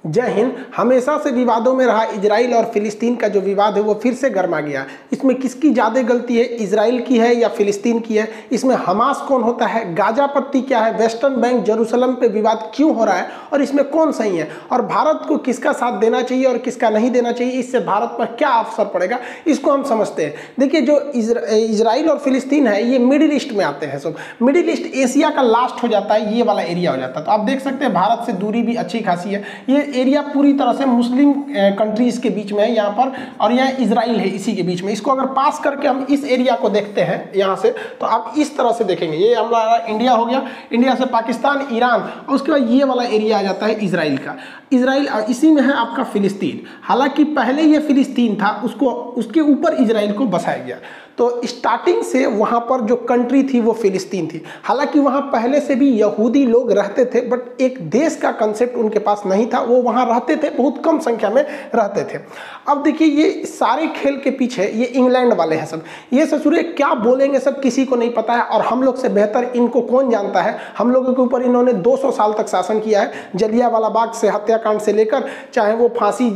जय हिंद। हमेशा से विवादों में रहा इजराइल और फिलिस्तीन का जो विवाद है वो फिर से गर्मा गया। इसमें किसकी ज़्यादा गलती है, इजराइल की है या फिलिस्तीन की है? इसमें हमास कौन होता है, गाजा पट्टी क्या है, वेस्टर्न बैंक जेरूसलम पे विवाद क्यों हो रहा है और इसमें कौन सही है, और भारत को किसका साथ देना चाहिए और किसका नहीं देना चाहिए, इससे भारत पर क्या असर पड़ेगा, इसको हम समझते हैं। देखिए, जो इजराइल और फिलिस्तीन है ये मिडिल ईस्ट में आते हैं। सब मिडिल ईस्ट एशिया का लास्ट हो जाता है, ये वाला एरिया हो जाता है। तो आप देख सकते हैं भारत से दूरी भी अच्छी खासी है। ये एरिया पूरी तरह से मुस्लिम कंट्रीज के बीच में है यहाँ पर, और यहाँ इजराइल है इसी के बीच में। इसको अगर पास करके हम इस एरिया को देखते हैं यहाँ से, तो आप इस तरह से देखेंगे, ये हमारा इंडिया हो गया, इंडिया से पाकिस्तान, ईरान, और उसके बाद ये वाला एरिया आ जाता है इजराइल का। इजराइल इसी में है आपका फिलिस्तीन। हालांकि पहले ये फिलिस्तीन था, उसको उसके ऊपर इजराइल को बसाया गया। तो स्टार्टिंग से वहाँ पर जो कंट्री थी वो फिलिस्तीन थी। हालांकि वहाँ पहले से भी यहूदी लोग रहते थे, बट एक देश का कंसेप्ट उनके पास नहीं था। वो वहाँ रहते थे, बहुत कम संख्या में रहते थे। अब देखिए, ये सारे खेल के पीछे ये इंग्लैंड वाले हैं सब। ये ससुरे क्या बोलेंगे सब किसी को नहीं पता है, और हम लोग से बेहतर इनको कौन जानता है। हम लोगों के ऊपर इन्होंने 200 साल तक शासन किया है। जलियांवाला बाग से हत्याकांड से लेकर, चाहे वो फांसी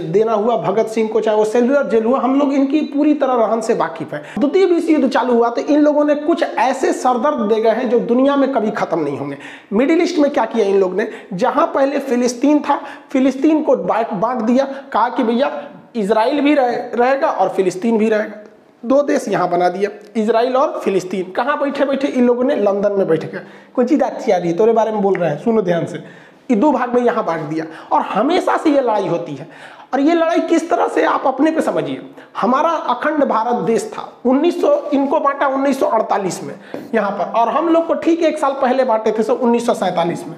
देना हुआ भगत सिंह को, चाहे वो सेलुलर जेल हुआ, हम लोग इनकी पूरी तरह रहन से वाकिफ है। द्वितीय विश्व युद्ध चालू हुआ तो इन लोगों ने कुछ ऐसे सरदर्द दे गए हैं जो दुनिया में कभी खत्म नहीं होंगे। मिडिल ईस्ट में क्या किया इन लोग ने, जहां पहले फिलिस्तीन था, फिलिस्तीन को बांट दिया। कहा कि भैया इजराइल भी रहेगा और फिलिस्तीन भी रहेगा। दो देश यहाँ बना दिया, इजराइल और फिलिस्तीन। कहाँ बैठे बैठे इन लोगों ने, लंदन में बैठ गए। कोई चीज अच्छी आ रही है, तोरे बारे में बोल रहे हैं, सुनो ध्यान से। ये दो भाग में यहाँ बांट दिया, और हमेशा से ये लड़ाई होती है। और ये लड़ाई किस तरह से, आप अपने पे समझिए। हमारा अखंड भारत देश था, 1900 इनको बांटा 1948 में यहाँ पर, और हम लोग को ठीक 1 साल पहले बांटे थे, 1947 में।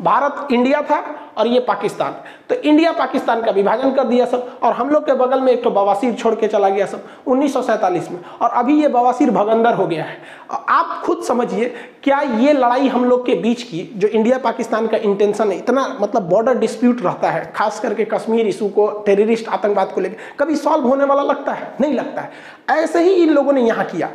भारत इंडिया था और ये पाकिस्तान। तो इंडिया पाकिस्तान का विभाजन कर दिया सब, और हम लोग के बगल में एक तो बवासीर छोड़ के चला गया सब 1947 में, और अभी ये बवासीर भगंदर हो गया है। आप खुद समझिए, क्या ये लड़ाई हम लोग के बीच की जो इंडिया पाकिस्तान का इंटेंशन है, इतना मतलब बॉर्डर डिस्प्यूट रहता है, खास करके कश्मीर इशू को, टेररिस्ट आतंकवाद को लेकर, कभी सॉल्व होने वाला लगता है? नहीं लगता है। ऐसे ही इन लोगों ने यहाँ किया।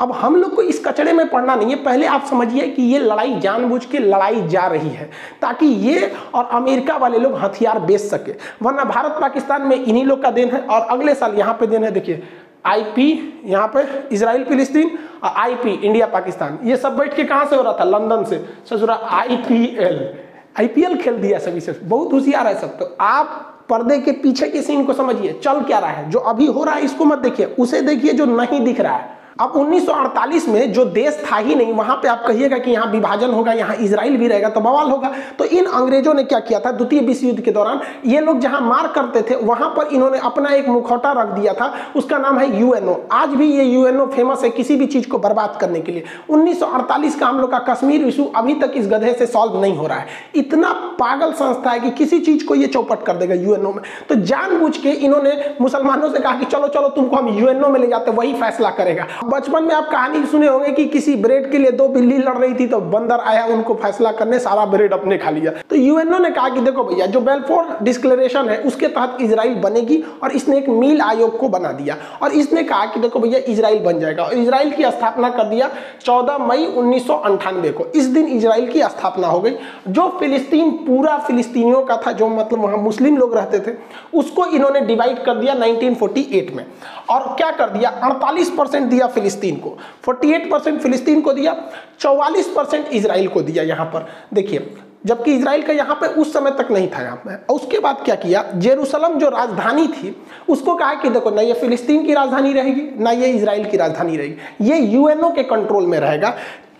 अब हम लोग को इस कचड़े में पड़ना नहीं है। पहले आप समझिए कि ये लड़ाई जानबूझ के लड़ाई जा रही है, ताकि ये और अमेरिका वाले लोग हथियार बेच सके। वरना भारत पाकिस्तान में इन्हीं लोग का देन है, और अगले साल यहाँ पे देन है। देखिए, आईपी यहाँ पे इजराइल फिलिस्तीन, और आईपी इंडिया पाकिस्तान। ये सब बैठ के कहाँ से हो रहा था, लंदन से। ससुरा आईपीएल खेल दिया सभी से। बहुत होशियार है सब। तो आप पर्दे के पीछे के सीन को समझिए, चल क्या रहा है। जो अभी हो रहा है इसको मत देखिए, उसे देखिए जो नहीं दिख रहा है। अब 1948 में जो देश था ही नहीं, वहां पे आप कहिएगा कि यहाँ विभाजन होगा, यहाँ इजराइल भी रहेगा, तो बवाल होगा। तो इन अंग्रेजों ने क्या किया था, द्वितीय विश्व युद्ध के दौरान ये लोग जहां मार करते थे, वहां पर इन्होंने अपना एक मुखौटा रख दिया था। उसका नाम है यूएनओ। आज भी ये यूएनओ फेमस है किसी भी चीज को बर्बाद करने के लिए। 1948 का हम लोग का कश्मीर इशू अभी तक इस गधे से सॉल्व नहीं हो रहा है। इतना पागल संस्था है कि किसी चीज को ये चौपट कर देगा यूएनओ में। तो जानबूझ के इन्होंने मुसलमानों से कहा कि चलो चलो तुमको हम यूएनओ में ले जाते, वही फैसला करेगा। बचपन में आप कहानी सुने होंगे कि किसी ब्रेड के लिए 2 बिल्ली लड़ रही थी, तो बंदर आया उनको फैसला करने, सारा ब्रेड अपने खा लिया। तो यूएनओ ने कहा कि देखो भैया, जो बेलफोर डिक्लेरेशन है उसके तहत इजराइल बनेगी, और इसने एक मील आयोग को बना दिया, और इसने कहा कि देखो भैया इजराइल बन जाएगा। और इजराइल की स्थापना कर दिया 14 मई 1998 को। इस दिन इजराइल की स्थापना हो गई। जो फिलिस्तीन पूरा फिलिस्तीनियों का था, जो मतलब वहां मुस्लिम लोग रहते थे, उसको इन्होंने डिवाइड कर दिया 1948 में। और क्या कर दिया, 48% दिया फिलिस्तीन को, 48% फिलिस्तीन को दिया, 44% इजराइल को दिया। यहाँ पर देखिए, जबकि इजराइल का यहाँ पे उस समय तक नहीं था यहाँ पे। उसके बाद क्या किया, जेरूसलम जो राजधानी थी उसको कहा कि देखो, ना ये फिलिस्तीन की राजधानी रहेगी, ना ये इजराइल की राजधानी रहेगी, ये यूएनओ के कंट्रोल में रहेगा।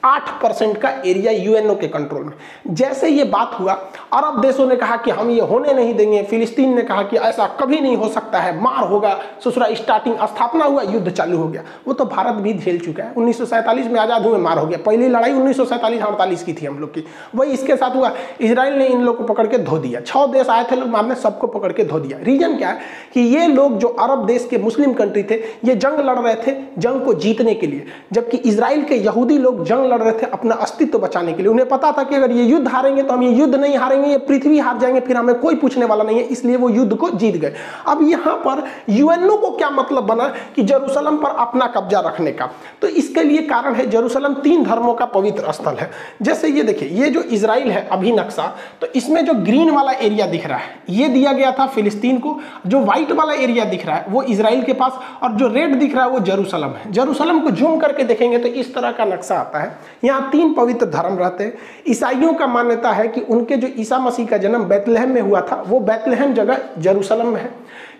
8% का एरिया यूएनओ के कंट्रोल में। जैसे ये बात हुआ, अरब देशों ने कहा कि हम ये होने नहीं देंगे। फिलिस्तीन ने कहा कि ऐसा कभी नहीं हो सकता है, मार होगा। ससुरा स्टार्टिंग स्थापना हुआ, युद्ध चालू हो गया। वो तो भारत भी झेल चुका है। 1947 में आजाद हुए, मार हो गया। पहली लड़ाई 1947-48 की थी हम लोग की, वही इसके साथ हुआ। इजराइल ने इन लोग को पकड़ के धो दिया। 6 देश आए थे लोग मारने, सबको पकड़ के धो दिया। रीजन क्या है कि ये लोग जो अरब देश के मुस्लिम कंट्री थे, ये जंग लड़ रहे थे, जंग को जीतने के लिए, जबकि इजराइल के यहूदी लोग जंग लड़ रहे थे अपना अस्तित्व बचाने के लिए। उन्हें पता था कि अगर ये युद्ध हारेंगे तो हम ये युद्ध नहीं हारेंगे, ये पृथ्वी हार जाएंगे, फिर हमें कोई पूछने वाला नहीं है, इसलिए वो युद्ध को जीत गए। अब यहाँ पर यूएनओ को क्या मतलब बना कि जेरूशलम पर अपना कब्जा रखने का? तो इसके लिए कारण है जेरूशलम 3 धर्मों का पवित्र स्थल है। जैसे ये देखिए, ये जो इजराइल है अभी नक्शा, तो इसमें जो ग्रीन वाला एरिया दिख रहा है ये दिया गया था फिलिस्तीन को, जो व्हाइट वाला एरिया दिख रहा है वो इजराइल के पास, और जो रेड दिख रहा है वो जेरूशलम है। जेरूशलम को जूम करके देखेंगे तो इस तरह का नक्शा आता है। यहाँ 3 पवित्र धर्म रहते हैं। ईसाइयों का मान्यता है कि उनके जो ईसा मसीह का जन्म बैतलहम में हुआ था वो बैतलहम जगह जेरूशलम में है।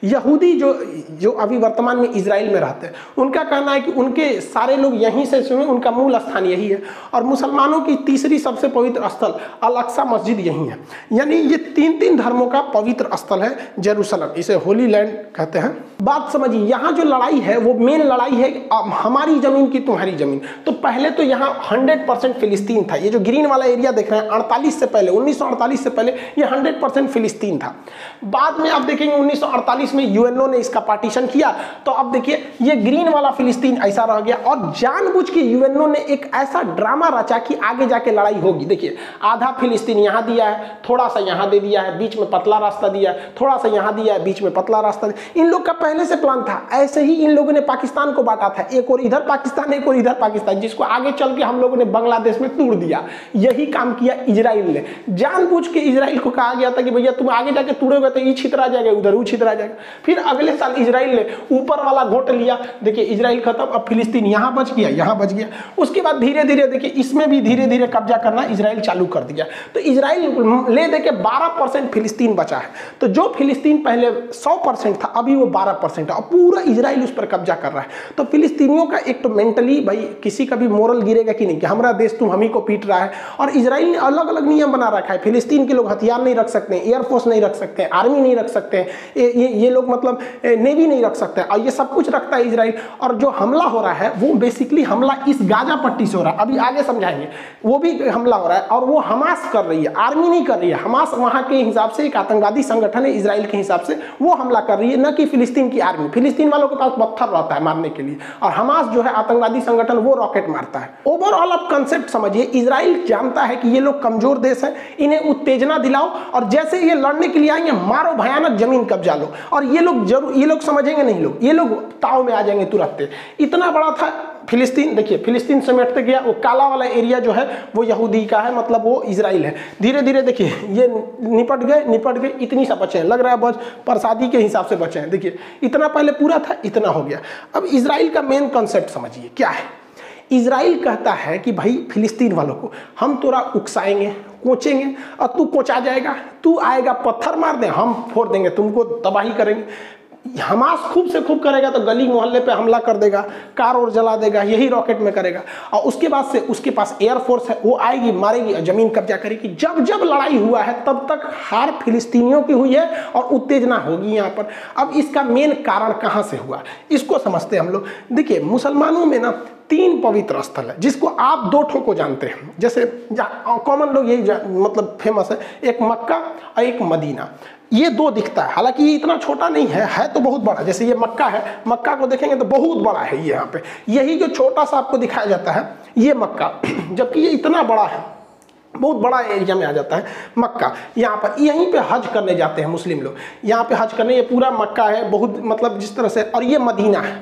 यहूदी जो अभी वर्तमान में इजराइल में रहते हैं उनका कहना है कि उनके सारे लोग यहीं से सुने, उनका मूल स्थान यही है। और मुसलमानों की तीसरी सबसे पवित्र स्थल अल अक्सा मस्जिद यही है। यानी ये 3 धर्मों का पवित्र स्थल है जेरूशलम, इसे होली लैंड कहते हैं। बात समझिए, यहाँ जो लड़ाई है वो मेन लड़ाई है हमारी जमीन की तुम्हारी जमीन। तो पहले तो यहाँ 100% फिलिस्तीन था। ये जो ग्रीन वाला एरिया देख रहे हैं 48 से पहले, 1948 से पहले ये 100% फिलिस्तीन था। बाद में आप देखेंगे 1948 में यूएनओ ने इसका पार्टीशन किया, तो अब देखिए ये ग्रीन वाला फिलिस्तीन ऐसा रह गया। और जानबूझ के यूएनओ ने एक ऐसा ड्रामा रचा कि आगे जाके लड़ाई होगी। देखिए आधा फिलिस्तीन यहाँ दिया है, थोड़ा सा यहाँ दे दिया है, बीच में पतला रास्ता दिया है, थोड़ा सा यहाँ दिया है, बीच में पतला रास्ता दिया। इन लोग का पहले से प्लान था। ऐसे ही इन लोगों ने पाकिस्तान को बांटा था, एक और इधर पाकिस्तान, एक और इधर पाकिस्तान, जिसको आगे चल के हम लोगों ने बांग्लादेश में तोड़ दिया। यही काम किया इजराइल ने। जानबूझ के इजराइल को कहा गया था कि भैया तुम आगे जाके तोड़ोगे तो ये छितरा जाएगा, उधर वो छितरा जाएगा। फिर अगले साल इजराइल ने ऊपर वाला घोट लिया। देखिए इजराइल खत्म, अब फिलिस्तीन यहाँ बच गया, यहाँ बच गया। उसके बाद धीरे धीरे देखिए इसमें भी धीरे धीरे कब्जा करना इजराइल चालू कर दिया। तो इजराइल ले दे के 12% फिलिस्तीन बचा है। तो जो फिलिस्तीन पहले 100% था अभी वो 12% है, और पूरा इजराइल उस पर कब्जा कर रहा है। तो फिलिस्तीनियों का एक तो मेंटली भाई किसी का भी मोरल गिरेगा कि नहीं कि हमारा देश तुम हम ही को पीट रहा है। और इजराइल ने अलग अलग नियम बना रखा है। फिलिस्तीन के लोग हथियार नहीं रख सकते, एयरफोर्स नहीं रख सकते, आर्मी नहीं रख सकते, ये लोग मतलब नेवी नहीं रख सकते, और ये सब कुछ रखता है इजराइल। और जो हमला हो रहा है वो बेसिकली हमला इस गाजा पट्टी से हो रहा है, अभी आगे समझाएंगे। वो भी हमला हो रहा है और वो हमास कर रही है, आर्मी नहीं कर रही है। हमास वहां के हिसाब से एक आतंकवादी संगठन है, इजराइल के हिसाब से वो हमला कर रही है, न कि फिलिस्तीन की आर्मी। फिलिस्तीन वालों के पास पत्थर रहता है मारने के लिए, और हमास जो है आतंकवादी संगठन वो रॉकेट मारता है। ओवरऑल आप कंसेप्ट समझिए, इजराइल जानता है कि ये लोग कमजोर देश है, इन्हें उत्तेजना दिलाओ और जैसे ये लड़ने के लिए आएंगे मारो, भयानक जमीन कब्जा लो। और ये लोग जरूर, ये लोग समझेंगे नहीं, ये लोग ताव में आ जाएंगे तुरंत। इतना बड़ा था फिलिस्तीन। देखिए फिलिस्तीन समेटते गया, वो काला वाला एरिया जो है वो यहूदी का है, मतलब वो इजराइल है। धीरे धीरे देखिए ये निपट गए, इतनी सा बचे हैं, लग रहा है बस प्रसादी के हिसाब से बचे हैं। देखिए इतना पहले पूरा था, इतना हो गया। अब इजराइल का मेन कॉन्सेप्ट समझिए क्या है। इजराइल कहता है कि भाई फिलिस्तीन वालों को हम तोरा उकसाएंगे, कोचेंगे, और तू कोचा जाएगा, तू आएगा पत्थर मार दे, हम फोड़ देंगे, तुमको तबाही करेंगे। हमास खूब से खूब करेगा तो गली मोहल्ले पे हमला कर देगा, कार और जला देगा, यही रॉकेट में करेगा। और उसके बाद से उसके पास एयरफोर्स है, वो आएगी, मारेगी, जमीन कब्जा करेगी। जब जब लड़ाई हुआ है तब तक हार फिलिस्तीनियों की हुई है और उत्तेजना होगी यहाँ पर। अब इसका मेन कारण कहाँ से हुआ इसको समझते हैं हम लोग। देखिए मुसलमानों में ना 3 पवित्र स्थल है, जिसको आप 2 ठों को जानते हैं। जैसे कॉमन लोग यही मतलब फेमस है, एक मक्का और एक मदीना। ये 2 दिखता है, हालांकि ये इतना छोटा नहीं है तो बहुत बड़ा। जैसे ये मक्का है, मक्का को देखेंगे तो बहुत बड़ा है ये यहाँ पे। यही जो छोटा सा आपको दिखाया जाता है ये मक्का, जबकि ये इतना बड़ा है, बहुत बड़ा एरिया में आ जाता है मक्का। यहाँ पर यहीं पे हज करने जाते हैं मुस्लिम लोग, यहाँ पे हज करने। ये पूरा मक्का है, बहुत मतलब जिस तरह से। और ये मदीना है,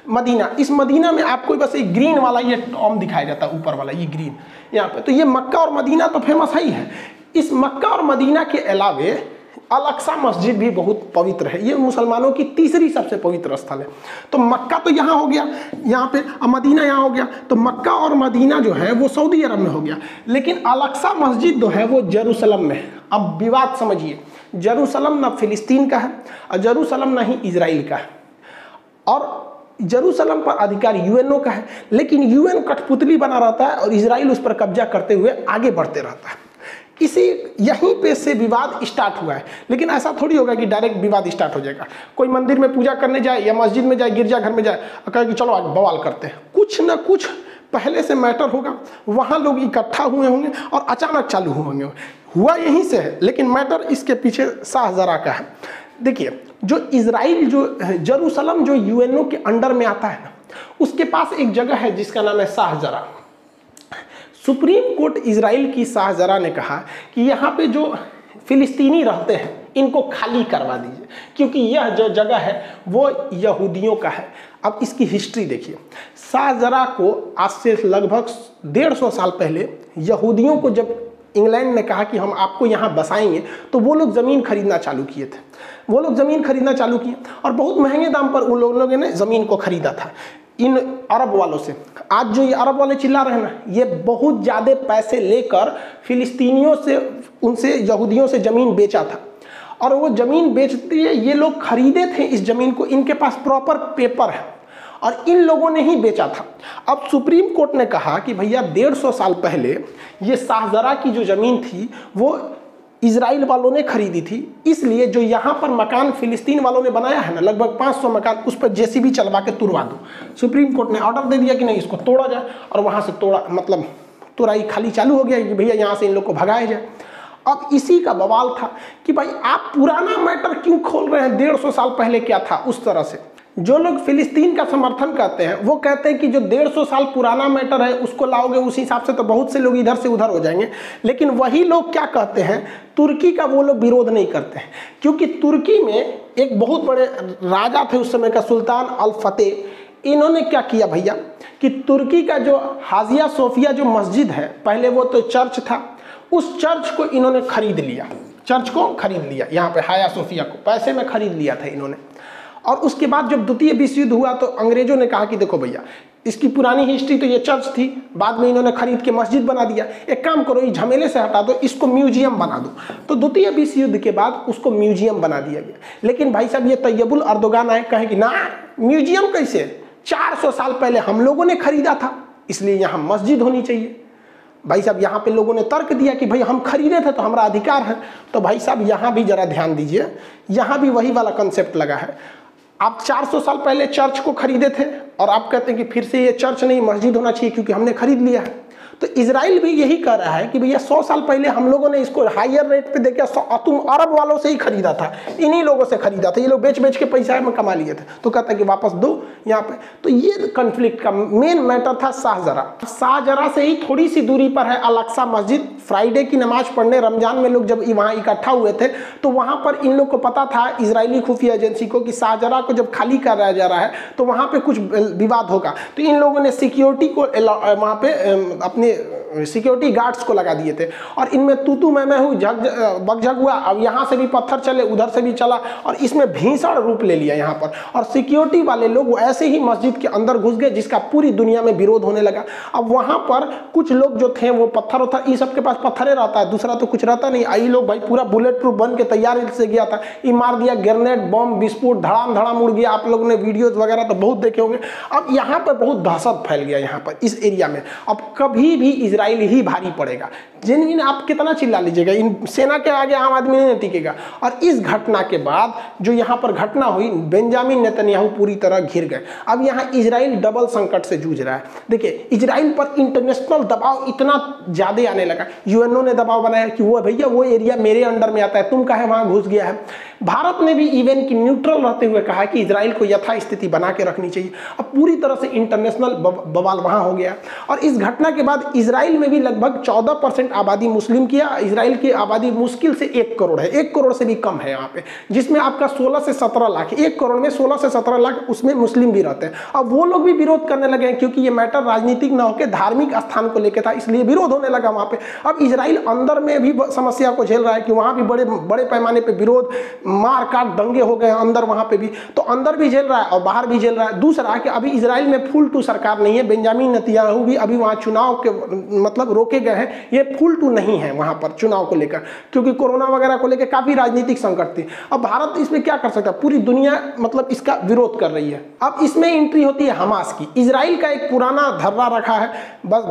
मदीना। इस मदीना में आपको बस एक ग्रीन वाला ये टॉम दिखाया जाता है, ऊपर वाला ये ग्रीन यहाँ पे। तो ये मक्का और मदीना तो फेमस ही है। इस मक्का और मदीना के अलावे अल अक्सा मस्जिद भी बहुत पवित्र है। ये मुसलमानों की तीसरी सबसे पवित्र स्थल है। तो मक्का तो यहाँ हो गया, यहाँ पे मदीना यहाँ हो गया। तो मक्का और मदीना जो है वो सऊदी अरब में हो गया, लेकिन अल अक्सा मस्जिद जो है वो जेरूशलम में है। अब विवाद समझिए, जेरूशलम ना फिलिस्तीन का है और जेरूशलम ना ही इजराइल का है, और जेरूशलम पर अधिकार यूएनओ का है। लेकिन यूएन कठपुतली बना रहता है और इजराइल उस पर कब्जा करते हुए आगे बढ़ते रहता है। इसी यहीं पे से विवाद स्टार्ट हुआ है। लेकिन ऐसा थोड़ी होगा कि डायरेक्ट विवाद स्टार्ट हो जाएगा। कोई मंदिर में पूजा करने जाए या मस्जिद में जाए, गिरजाघर में जाए और कहे कि चलो आज बवाल करते हैं, कुछ ना कुछ पहले से मैटर होगा। वहाँ लोग इकट्ठा हुए होंगे और अचानक चालू होंगे। हुआ यहीं से है, लेकिन मैटर इसके पीछे शाहजरा का है। देखिए जो इजराइल, जो जेरूशलम जो यूएनओ के अंडर में आता है ना, उसके पास एक जगह है जिसका नाम है शाहजरा। सुप्रीम कोर्ट इजराइल की शाहजरा ने कहा कि यहाँ पे जो फिलिस्तीनी रहते हैं इनको खाली करवा दीजिए, क्योंकि यह जो जगह है वो यहूदियों का है। अब इसकी हिस्ट्री देखिए, शाहजरा को आज से लगभग 150 साल पहले यहूदियों को जब इंग्लैंड ने कहा कि हम आपको यहाँ बसाएंगे, तो वो लोग ज़मीन खरीदना चालू किए थे। वो लोग ज़मीन खरीदना चालू किए और बहुत महंगे दाम पर उन लोगों ने ज़मीन को खरीदा था इन अरब वालों से। आज जो ये अरब वाले चिल्ला रहे हैं ना, ये बहुत ज़्यादा पैसे लेकर फिलिस्तीनियों से, उनसे यहूदियों से ज़मीन बेचा था। और वो ज़मीन बेचते ये लोग खरीदे थे इस ज़मीन को, इनके पास प्रॉपर पेपर है और इन लोगों ने ही बेचा था। अब सुप्रीम कोर्ट ने कहा कि भैया 150 साल पहले ये शाहजरा की जो ज़मीन थी वो इजराइल वालों ने खरीदी थी, इसलिए जो यहाँ पर मकान फिलिस्तीन वालों ने बनाया है ना, लगभग 500 मकान, उस पर जेसीबी चलवा के तुड़वा दो। सुप्रीम कोर्ट ने ऑर्डर दे दिया कि नहीं, इसको तोड़ा जाए और वहाँ से तोड़ा मतलब तुराई खाली चालू हो गया कि भैया यहाँ से इन लोग को भगाया जाए। अब इसी का बवाल था कि भाई आप पुराना मैटर क्यों खोल रहे हैं, 150 साल पहले क्या था उस तरह से। जो लोग फिलिस्तीन का समर्थन करते हैं वो कहते हैं कि जो 150 साल पुराना मैटर है उसको लाओगे उस हिसाब से तो बहुत से लोग इधर से उधर हो जाएंगे। लेकिन वही लोग क्या कहते हैं, तुर्की का वो लोग विरोध नहीं करते हैं, क्योंकि तुर्की में एक बहुत बड़े राजा थे उस समय का, सुल्तान अल फतेह। इन्होंने क्या किया भैया कि तुर्की का जो हाजिया सोफिया जो मस्जिद है, पहले वो तो चर्च था, उस चर्च को इन्होंने खरीद लिया। चर्च को खरीद लिया, यहाँ पे हाया सोफिया को पैसे में खरीद लिया था इन्होंने। और उसके बाद जब द्वितीय विश्व युद्ध हुआ तो अंग्रेजों ने कहा कि देखो भैया इसकी पुरानी हिस्ट्री तो ये चर्च थी, बाद में इन्होंने खरीद के मस्जिद बना दिया, एक काम करो ये झमेले से हटा दो, इसको म्यूजियम बना दो। तो द्वितीय विश्व युद्ध के बाद उसको म्यूजियम बना दिया गया। लेकिन भाई साहब ये तैयबुल अर्दोगान आए, कहे कि ना म्यूजियम कैसे, 400 साल पहले हम लोगों ने खरीदा था, इसलिए यहाँ मस्जिद होनी चाहिए। भाई साहब यहाँ पे लोगों ने तर्क दिया कि भाई हम खरीदे थे तो हमारा अधिकार है। तो भाई साहब यहाँ भी जरा ध्यान दीजिए, यहाँ भी वही वाला कंसेप्ट लगा है। आप 400 साल पहले चर्च को खरीदे थे और आप कहते हैं कि फिर से ये चर्च नहीं मस्जिद होना चाहिए क्योंकि हमने खरीद लिया है। तो इजराइल भी यही कह रहा है कि भैया 100 साल पहले हम लोगों ने इसको हायर रेट पे देके तुम अरब वालों से ही खरीदा था, इन्हीं लोगों से खरीदा था, ये लोग बेच बेच के पैसा में कमा लिए थे, तो कहता है कि वापस दो यहाँ पे। तो ये कन्फ्लिक्ट का मेन मैटर था शाहजरा। शाहजरा से ही थोड़ी सी दूरी पर है अल-अक्सा मस्जिद। फ्राइडे की नमाज पढ़ने रमजान में लोग जब वहाँ इकट्ठा हुए थे तो वहाँ पर इन लोग को पता था, इजरायली खुफिया एजेंसी को, कि शाहजरा को जब खाली कराया जा रहा है तो वहाँ पे कुछ विवाद होगा। तो इन लोगों ने सिक्योरिटी को वहाँ पे अपने सिक्योरिटी गार्ड्स को लगा दिए थे और इनमें तू मैं हूँ बगझग हुआ। अब यहाँ से भी पत्थर चले, उधर से भी चला और इसमें भीषण रूप ले लिया यहाँ पर। और सिक्योरिटी वाले लोग ऐसे ही मस्जिद के अंदर घुस गए जिसका पूरी दुनिया में विरोध होने लगा। अब वहाँ पर कुछ लोग जो थे वो पत्थर होता, ये सबके पास पत्थरे रहता है, दूसरा तो कुछ रहता नहीं। आई लोग भाई पूरा बुलेट प्रूफ बन के तैयार से गया था, ये मार दिया, ग्रेनेड बम विस्फोट धड़ाम धड़ाम उड़ गया। आप लोगों ने वीडियोज वगैरह तो बहुत देखे होंगे। अब यहाँ पर बहुत दहशत फैल गया यहाँ पर इस एरिया में। अब कभी भी इजराइल ही भारी पड़ेगा। जिन आप कितना चिल्ला लीजिएगा, इन सेना के आगे आम आदमी नहीं टिकेगा। और इस घटना के बाद जो यहाँ पर घटना हुई, बेंजामिन नेतन्याहू पूरी तरह घिर गए। अब यहाँ इजराइल डबल संकट से जूझ रहा है। देखिए इजराइल पर इंटरनेशनल दबाव इतना ज्यादा आने लगा। यूएनओ ने दबाव बनाया कि वो भैया वो एरिया मेरे अंडर में आता है, तुम काहे वहां घुस गया है। भारत ने भी इवन की न्यूट्रल रहते हुए कहा कि इजराइल को यथास्थिति बना के रखनी चाहिए। अब पूरी तरह से इंटरनेशनल बवाल वहां हो गया। और इस घटना के बाद इजराइल में भी लगभग 14% आबादी मुस्लिम किया। इजराइल की आबादी मुश्किल से 1 करोड़ है, 1 करोड़ से भी कम है यहाँ पे, जिसमें आपका 16 से 17 लाख, 1 करोड़ में 16 से 17 लाख उसमें मुस्लिम भी रहते हैं। अब वो लोग भी विरोध करने लगे हैं क्योंकि ये मैटर राजनीतिक न होकर धार्मिक स्थान को लेकर था, इसलिए विरोध होने लगा वहां पे। अब इजराइल अंदर में भी समस्या को झेल रहा है कि वहां भी बड़े पैमाने पे विरोध, मार काट, दंगे हो गए अंदर वहां पे भी। तो अंदर भी झेल रहा है और बाहर भी झेल रहा है। दूसरा कि अभी इजराइल में फुल टू सरकार नहीं है। बेंजामिन नेतन्याहू भी अभी वहां चुनाव के मतलब रोके गए हैं, ये फुल टू नहीं है वहां पर चुनाव को लेकर, क्योंकि कोरोना वगैरह को लेकर काफी राजनीतिक संकट थी। अब भारत इसमें क्या कर सकता है, पूरी दुनिया मतलब इसका विरोध कर रही है। अब इसमें एंट्री होती है हमास की। इजराइल का एक पुराना धर्रा रखा है, बस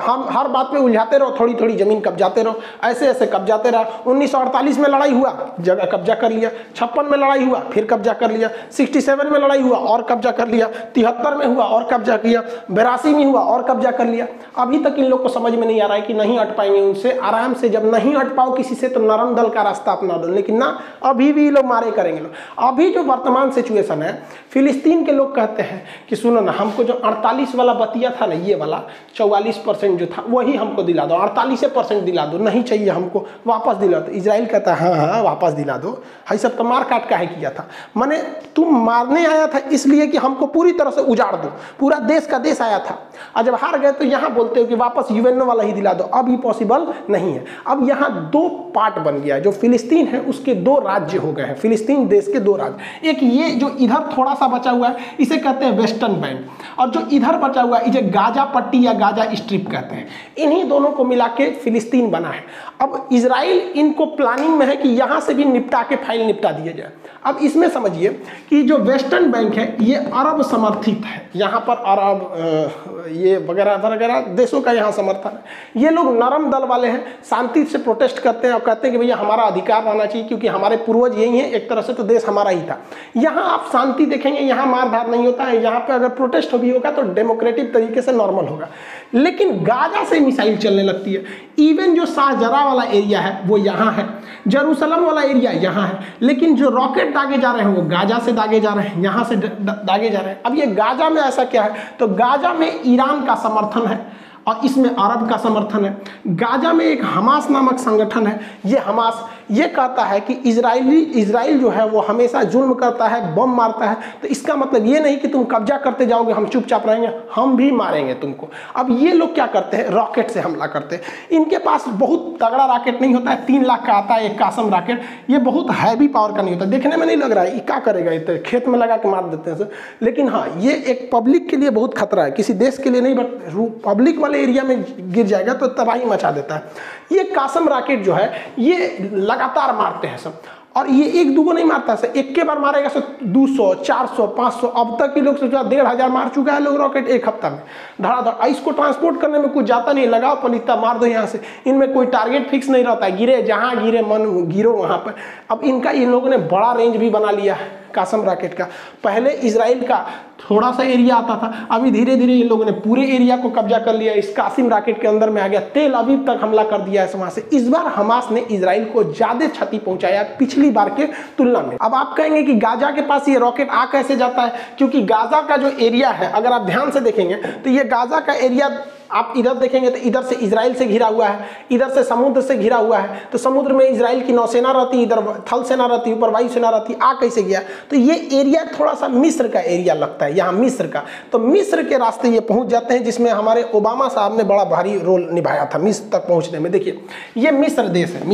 हम हर बात में उलझाते रहो, थोड़ी थोड़ी जमीन कब्जाते रहो, ऐसे ऐसे कब्जाते रहो। 1948 में लड़ाई हुआ, जगह कब्जा कर लिया। 56 में लड़ाई हुआ, फिर कब्जा कर लिया। 67 में लड़ाई हुआ और कब्जा कर लिया। 73 में हुआ और कब्जा किया। 82 में हुआ और कब्जा कर लिया। अभी तक इन लोग को समझ में नहीं आ रहा है कि न नहीं हट पाएंगे उनसे आराम से। जब नहीं हट पाओ किसी से तो नरम दल का रास्ता अपना दो, लेकिन ना अभी भी लोग मारे करेंगे लोग। अभी जो वर्तमान सिचुएशन है, फिलिस्तीन के लोग कहते हैं कि सुनो ना, हमको जो 48 वाला बतिया था ना, ये वाला 44% जो था वही हमको दिला दो, 48% दिला दो, नहीं चाहिए हमको, वापस दिला दो। इजराइल कहता है हाँ हाँ वापस दिला दो, हाई सब तो मार काट का है किया था, माने तुम मारने आया था इसलिए कि हमको पूरी तरह से उजाड़ दो, पूरा देश का देश आया था, और जब हार गए तो यहाँ बोलते हो कि वापस यूएनओ वाला ही दिला दो। अब ये पॉसिबल नहीं है। अब यहाँ दो पार्ट बन गया, जो फिलिस्तीन है उसके दो राज्य हो गए हैं, फिलिस्तीन देश के दो राज्य। एक ये जो इधर थोड़ा सा बचा हुआ है इसे कहते हैं वेस्टर्न बैंक, और जो इधर बचा हुआ है इसे गाजा पट्टी या गाजा स्ट्रिप कहते हैं। इन्हीं दोनों को मिला के फिलिस्तीन बना है। अब इजराइल इनको प्लानिंग में है कि यहाँ से भी निपटा के फाइल निपटा दिया जाए। अब इसमें समझिए कि जो वेस्टर्न बैंक है ये अरब समर्थित है, यहाँ पर अरब ये वगैरह वगैरह देशों का यहाँ समर्थन है। ये लोग नरम दल वाले हैं, शांति से प्रोटेस्ट करते हैं और कहते हैं कि भैया हमारा अधिकार रहना चाहिए क्योंकि हमारे पूर्वज यही हैं, एक तरह से तो देश हमारा ही था। यहाँ आप शांति देखेंगे, यहाँ मारधार नहीं होता है, यहाँ पे अगर प्रोटेस्ट भी होगा तो डेमोक्रेटिक तरीके से नॉर्मल होगा। लेकिन गाजा से मिसाइल चलने लगती है। इवन जो शाहजरा वाला एरिया है वो यहाँ है, जेरूसलम वाला एरिया यहाँ है, लेकिन जो रॉकेट दागे जा रहे हैं वो गाजा से दागे जा रहे हैं, यहाँ से दागे जा रहे हैं। अब ये गाजा में ऐसा क्या है, तो गाजा में ईरान का समर्थन है और इसमें अरब का समर्थन है। गाजा में एक हमास नामक संगठन है, ये हमास ये कहता है कि इजराइल जो है वो हमेशा जुल्म करता है, बम मारता है, तो इसका मतलब ये नहीं कि तुम कब्जा करते जाओगे हम चुपचाप रहेंगे, हम भी मारेंगे तुमको। अब ये लोग क्या करते हैं, रॉकेट से हमला करते हैं। इनके पास बहुत तगड़ा रॉकेट नहीं होता है, 3 लाख का आता है एक कासम रॉकेट, ये बहुत हैवी पावर का नहीं होता, देखने में नहीं लग रहा है ये क्या करेगा, इतने खेत में लगा के मार देते हैं। लेकिन हाँ ये एक पब्लिक के लिए बहुत खतरा है, किसी देश के लिए नहीं, बट पब्लिक वाले एरिया में गिर जाएगा तो तबाही मचा देता है। ये कासम रॉकेट जो है ये लगातार मारते हैं सब, और ये एक दूगो नहीं मारता है, एक के बार मारेगा सो 200 400 500, अब तक के लोग सोचा 1500 मार चुका है लोग रॉकेट एक हफ्ता में धड़ाधड़। इसको ट्रांसपोर्ट करने में कुछ जाता नहीं, लगाओ पलिता मार दो यहाँ से। इनमें कोई टारगेट फिक्स नहीं रहता है, गिरे जहाँ गिरे मन गिरो वहाँ पर। अब इनका इन लोगों ने बड़ा रेंज भी बना लिया है कासम रॉकेट का। पहले इजराइल का थोड़ा सा एरिया आता था, अभी धीरे धीरे इन लोगों ने पूरे एरिया को कब्जा कर लिया, इस कासिम रॉकेट के अंदर में आ गया, तेल अवीव तक हमला कर दिया है वहां से। इस बार हमास ने इजराइल को ज्यादा क्षति पहुंचाया पिछली बार के तुलना में। अब आप कहेंगे कि गाजा के पास ये रॉकेट आ कैसे जाता है, क्योंकि गाजा का जो एरिया है अगर आप ध्यान से देखेंगे तो ये गाजा का एरिया आप इधर देखेंगे तो इधर से इजराइल से घिरा हुआ है, इधर से समुद्र से घिरा हुआ है, तो समुद्र में इजराइल की नौसेना रहती, इधर थल सेना रहती, ऊपर वायु सेना रहती, आ कैसे गया। तो ये एरिया थोड़ा सा मिस्र का एरिया लगता है, यहाँ मिस्र का, तो मिस्र के रास्ते ये पहुंच जाते हैं, जिसमें हमारे ओबामा साहब ने बड़ा भारी रोल निभाया था मिस्र तक पहुंचने में। देखिए ये मिस्र देश है,